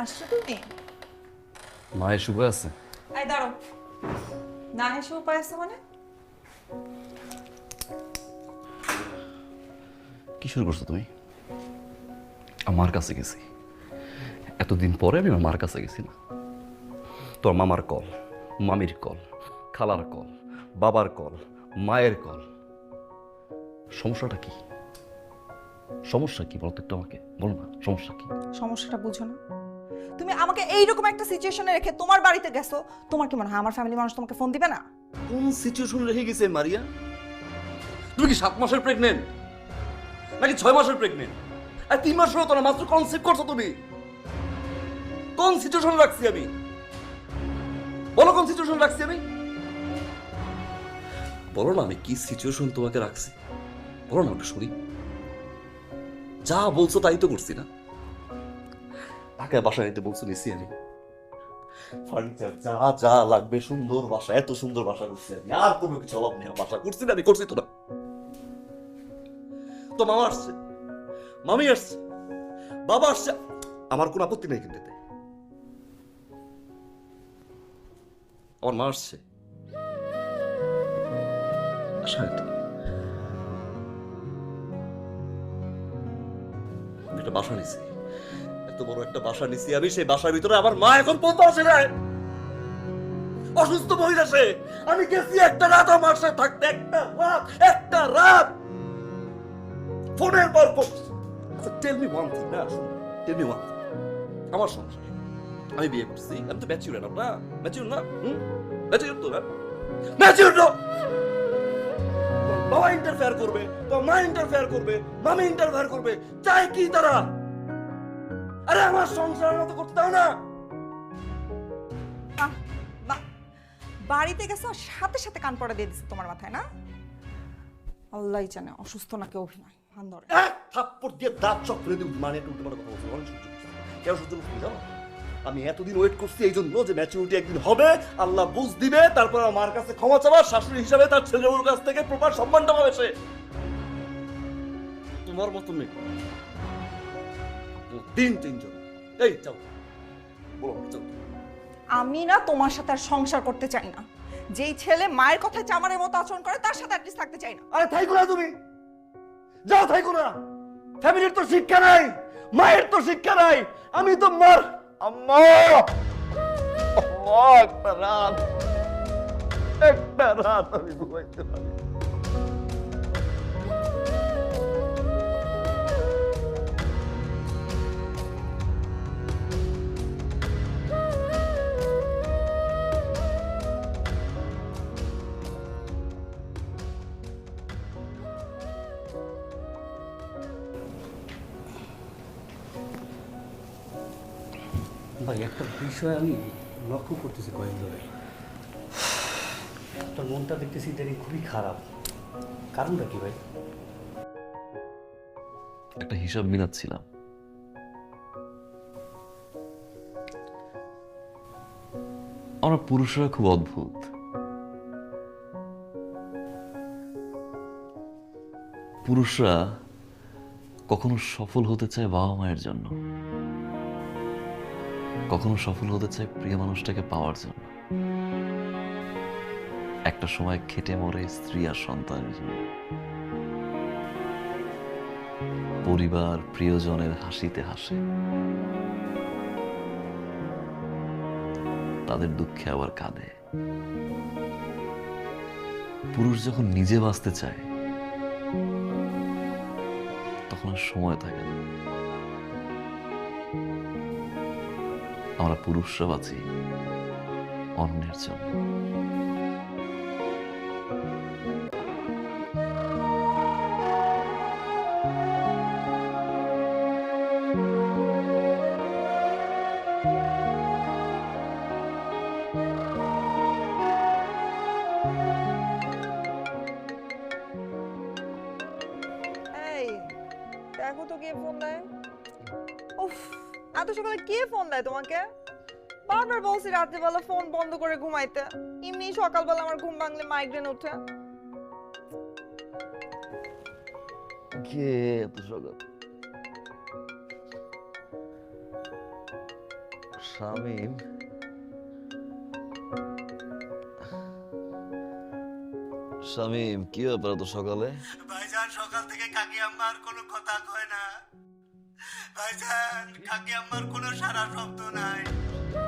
আসছো তুমি? মায়ের শুভে আছে। আই দাঁড়াও, না হেসে উপায় আছে মানে? কি শুরু করছো তুমি? আমার কাছে গেছি, এতদিন পরে আমি আমার মার কাছে গেছি না। তোর মামার কল, মামির কল, খালার কল, বাবার কল, মায়ের কল। সমস্যাটা কি? সমস্যা কি বলতো একটু আমাকে বলো না, সমস্যা কি? সমস্যাটা বুঝো না? তুমি আমাকে এইরকম একটা সিচুয়েশনে রেখে তোমার বাড়িতে গেছো, তোমার কি মনে হয় আমার ফ্যামিলি মানুষ তোমাকে ফোন দিবে না? কোন সিচুয়েশন রেখে গেছে মারিয়া? তুমি কি 7 মাসের প্রেগনেন্ট নাকি 6 মাসের প্রেগনেন্ট? আর 3 মাস হলো তো না, মাত্র কনসিভ করছো তুমি। কোন সিচুয়েশন রাখছি আমি? বলো কোন সিচুয়েশন রাখছি আমি? বলো না আমি কি সিচুয়েশন তোমাকে রাখছি, বলো না একটু শুনি। যা বলছো তাই তো করছি না? ঢাকায় বাসা নিতে বলছো, নিছি আমি। ফার্নিচার যা যা লাগবে, সুন্দর বাসা, এত সুন্দর বাসা করছি আমি, আর কোনো কিছু অভাব নেই। বাসা করছি না আমি, করছি তো না। তো মামা আসছে, মামি আসছে, বাবা আসছে, আমার কোনো আপত্তি নেই কিন্তু এতে। আমার মা আসছে, আশা তো আমি একটা বাসা নিছি, এত বড় একটা বাসা নিছি আমি, সেই বাসার ভিতরে আমার মা এখন পর্যন্ত আসে নাই। অসুস্থ মহিলা সে, আমি গেছি একটা রাত আমার সাথে থাকতে, একটা রাত ফোনের পর ফোন। টেল মি ওয়ান থিং, না টেল মি ওয়ান থিং, আমার সংসার, আমি বিয়ে করছি, আমি তো ম্যাচিউর না, ম্যাচিউর না, ম্যাচিউর তো না, ম্যাচিউর না। বাবা ইন্টারফেয়ার করবে, তো মা ইন্টারফেয়ার করবে, মামি ইন্টারফেয়ার করবে, চাই কি তারা? আরে আমার সংসারের মতো করতে দাও না। বাহ, বাহ, বাড়িতে গেছো আর সাথে সাথে কান পড়া দিয়ে দিচ্ছে তোমার মাথায় না? আল্লাহই জানে অসুস্থ নাকি অভিনয় ভান ধরে। এক থাপ্পড় দিয়ে দাঁত চক ফেলে দিই, মানে একটু উল্টো কথা বলছো, অনেক সহ্য করছি। কেন সহ্য করছি জানো? আমি এতদিন ওয়েট করছি এই জন্য যে ম্যাচুরিটি একদিন হবে, আল্লাহ বুঝ দিবে, তারপর আমার কাছে ক্ষমা চাওয়া, শাশুড়ি হিসাবে তার ছেলের কাছ থেকে প্রপার সম্মানটা পাবে সে। তোমার মতো মেয়ে তিনজন, এই যাও, বলো যাও। আমি না তোমার সাথে আর সংসার করতে চাই না। যেই ছেলে মায়ের কথায় চামারের মতো আচরণ করে তার সাথে অ্যাটলিস্ট থাকতে চাই না। আরে থাইকো না তুমি, যাও থাইকো না। ফ্যামিলির তো শিক্ষা নাই, মায়ের তো শিক্ষা নাই। আমি তো মার আম্মা, আল্লাহ, একটা রাত আমি ঘুমাইতে পারি। ভাই একটা বিষয় আমি লক্ষ্য করতেছি কয়েক ধরে, তোর মনটা দেখতেছি দেখি খুবই খারাপ। কারণটা কি ভাই? একটা হিসাব মিলাচ্ছিলাম। আমরা পুরুষরা খুব অদ্ভুত। পুরুষরা কখনো সফল হতে চায় বাবা মায়ের জন্য, কখনো সফল হতে চায় প্রিয় মানুষটাকে পাওয়ার জন্য, একটা সময় খেটে মরে স্ত্রী আর সন্তানের জন্য, পরিবার প্রিয়জনের হাসিতে হাসে, তাদের দুঃখে আবার কাঁদে। পুরুষ যখন নিজে বাঁচতে চায় তখন আর সময় থাকে না। আমরা পুরুষরা বাঁচি অন্যের জন্য। এই দেখো তো কে ফোন দেয়। উফ, এত সকালে কে ফোন দেয় তোমাকে? বারবার বলছি রাত্রিবেলা ফোন বন্ধ করে ঘুমাইতে, এমনি সকালবেলা আমার ঘুম ভাঙলে মাইগ্রেন ওঠে। কে এত সকাল? শামিম, শামিম, কি ব্যাপার তো সকালে? ভাইজান সকাল থেকে কাকি আম্মার কোনো কথা কয় না। ভাইজান কাকি আম্মার কোনো সারা শব্দ নাই।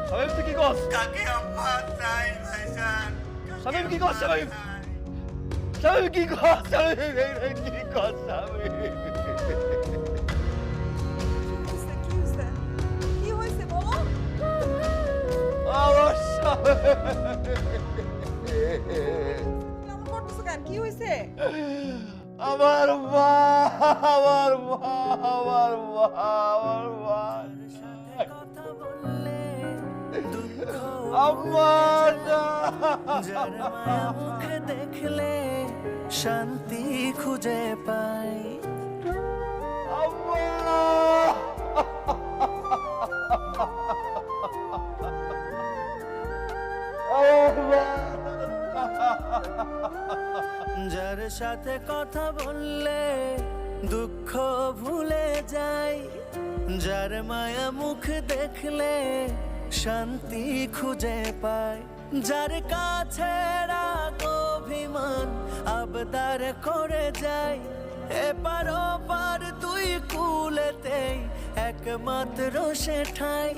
শামিম তুই কি করছ? কাকি আম্মা নাই ভাইজান। শামিম কি করছ? শামিম, শামিম কি করছ? শামিম কি করছ? শামিম কি হয়েছে কি হয়েছে বলো? আমার শামিম, এমন করতেছো কেন? কি হয়েছে? আমার মা, আমার মা, আমার মা, আমার মা, আম্মা না। যার মায়া মুখে দেখলে শান্তি খুঁজে পাই। আম্মা, আমার মা। যার সাথে কথা বললে দুঃখ ভুলে যাই, যার মায়া মুখ দেখলে শান্তি খুঁজে পাই, যার কাছে রাগ অভিমান আবদার করে যাই, এপার ওপার দুই কুলেতেই একমাত্র সে ঠাই,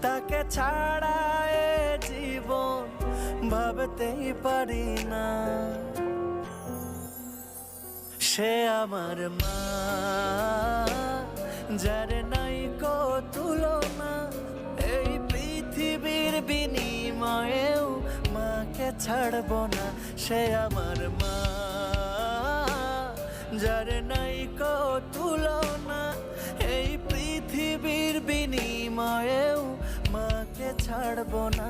তাকে ছাড়া এ জীবন ভাবতেই পারি না। সে আমার মা, যার নাই কো তুলনা, এই পৃথিবীর বিনিময়েও মাকে ছাড়ব না। সে আমার মা, যার নাই কো তুলনা, এই পৃথিবীর বিনিময়েও মাকে ছাড়ব না।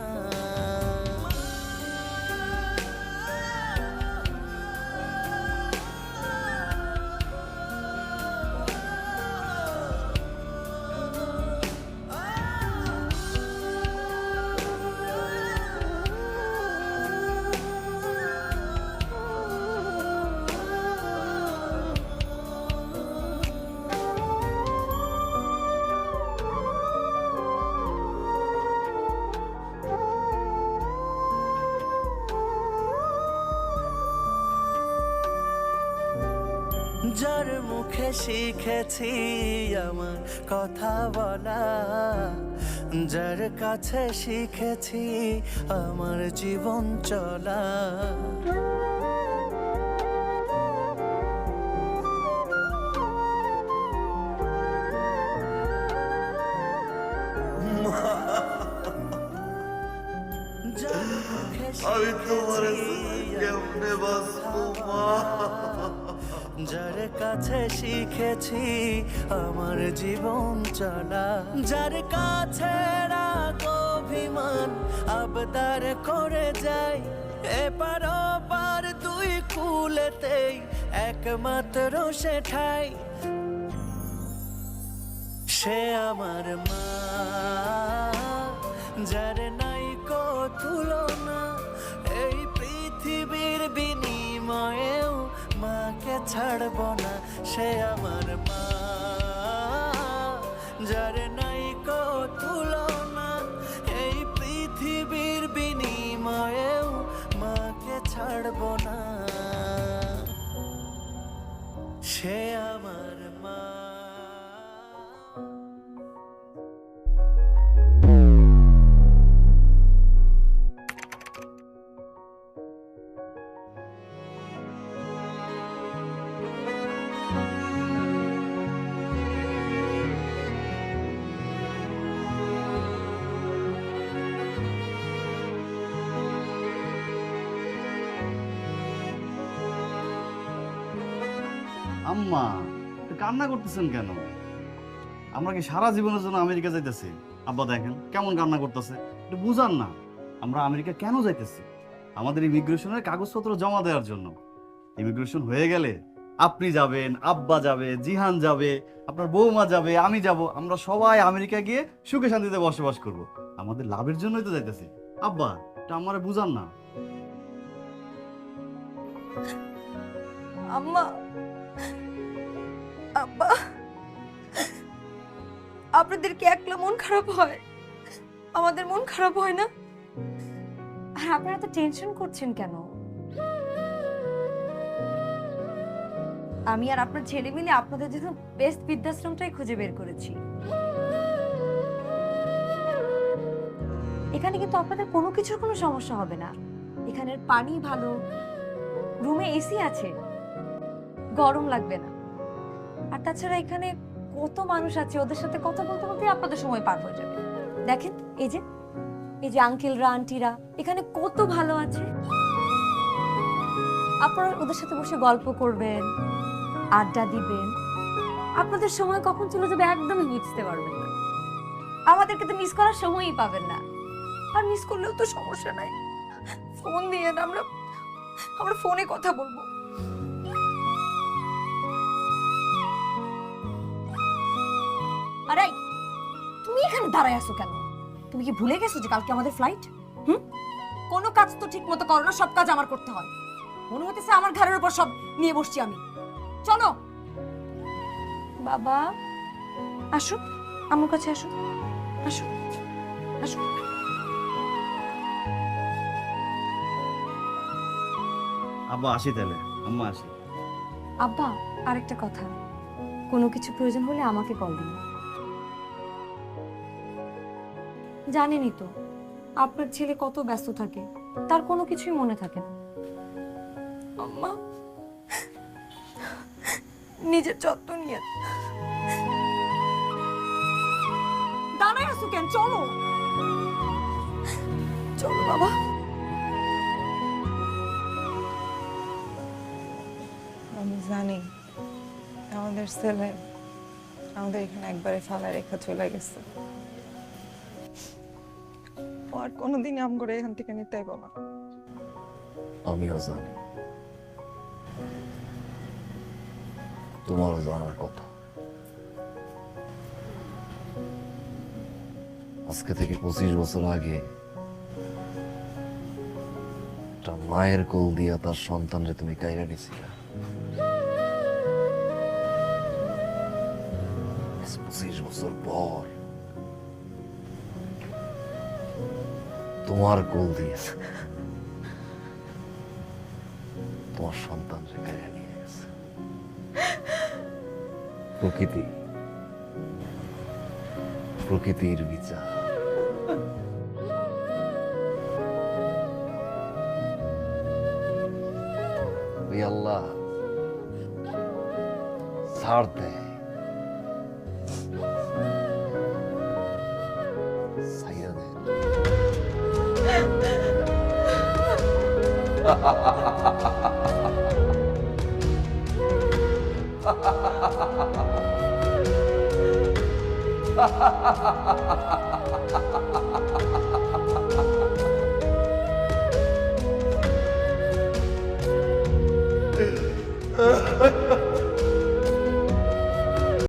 যার মুখে শিখেছি আমার কথা বলা, যার কাছে শিখেছি আমার জীবন চলা, যার মুখে আমি তোমার শিখেছি কেমনে বাঁচবো মা? যার কাছে শিখেছি আমার জীবন চলা, যার কাছে রাগ অভিমান আবদার করে যাই, এপার ওপার দুই কুলেতেই একমাত্র সে ঠাই, সে আমার মা, যার নাই কো তুলনা, এই পৃথিবীর বিনিময়েও মাকে ছাড়ব না। সে আমার মা, যার নাই কো তুলনা, এই পৃথিবীর বিনিময়েও মাকে ছাড়ব না। সে আমার মা। আম্মা একটু কান্না করতেছেন কেন? আমরা কি সারা জীবনের জন্য আমেরিকা যাইতেছি? আব্বা দেখেন কেমন কান্না করতেছে, একটু বুঝান না। আমরা আমেরিকা কেন যাইতেছি? আমাদের ইমিগ্রেশনের কাগজপত্র জমা দেওয়ার জন্য। ইমিগ্রেশন হয়ে গেলে আপনি যাবেন, আব্বা যাবে, জিহান যাবে, আপনার বৌমা যাবে, আমি যাব, আমরা সবাই আমেরিকা গিয়ে সুখে শান্তিতে বসবাস করব। আমাদের লাভের জন্যই তো যাইতেছি। আব্বা এটা আমারে বুঝান না। আম্মা, আব্বা, আপনাদের কি একলা মন খারাপ হয়? আমাদের মন খারাপ হয় না? আর আপনারা তো টেনশন করছেন কেন? আমি আর আপনার ছেলে মিলে আপনাদের জন্য বেস্ট বৃদ্ধাশ্রমটাই খুঁজে বের করেছি। এখানে কিন্তু আপনাদের কোনো কিছুর কোনো সমস্যা হবে না। এখানের পানি ভালো, রুমে এসি আছে, গরম লাগবে না। আর তাছাড়া এখানে কত মানুষ আছে, ওদের সাথে কথা বলতে বলতে আপনাদের সময় পার হয়ে যাবে। দেখেন এই যে আঙ্কেলরা আন্টিরা এখানে কত ভালো আছে। আপনারা ওদের সাথে বসে গল্প করবেন, আড্ডা দিবেন, আপনাদের সময় কখন চলে যাবে একদমই বুঝতে পারবেন না। আমাদেরকে তো মিস করার সময়ই পাবেন না। আর মিস করলেও তো সমস্যা নাই, ফোন দিয়ে আমরা ফোনে কথা বলবো। আরে তুমি এখানে দাঁড়ায় আছো কেন? তুমি কি ভুলে গেছো যে কালকে আমাদের ফ্লাইট? কোনো কাজ তো ঠিক মতো করো না, সব কাজ আমার করতে হয়। মনে হতেছে আমার ঘরের উপর সব নিয়ে বসছি আমি। চলো বাবা, আসো আমার কাছে, আসো আসো আসো। আব্বা আসি তাহলে, আম্মা আসি। আব্বা আরেকটা কথা, কোনো কিছু প্রয়োজন হলে আমাকে কল দিন। জানেনই তো আপনার ছেলে কত ব্যস্ত থাকে, তার কোনো কিছুই মনে থাকে না। আম্মা নিজের যত্ন নিয়ে। দাঁড়ায় আছো কেন? চলো চলো বাবা। আমি জানি আমাদের ছেলে আমাদের এখানে একবারে ফালা রেখা চলে গেছে। ও আর কোনোদিনই আম করে এখান থেকে নিতে আইব না। আমিও জানি, তোমারও জানার কথা। আজকে থেকে 25 বছর আগে একটা মায়ের কোল দিয়া তার সন্তানরে তুমি কাইরা নিছিলা। 25 বছর পর তোমার কোল দিয়ে তোমার সন্তানরে কাইরা নিয়ে গেছে। প্রকৃতির বিচার। ওই আল্লাহ ছাড় দেয়, ছাইরা দেয়। ha ha ha ha ha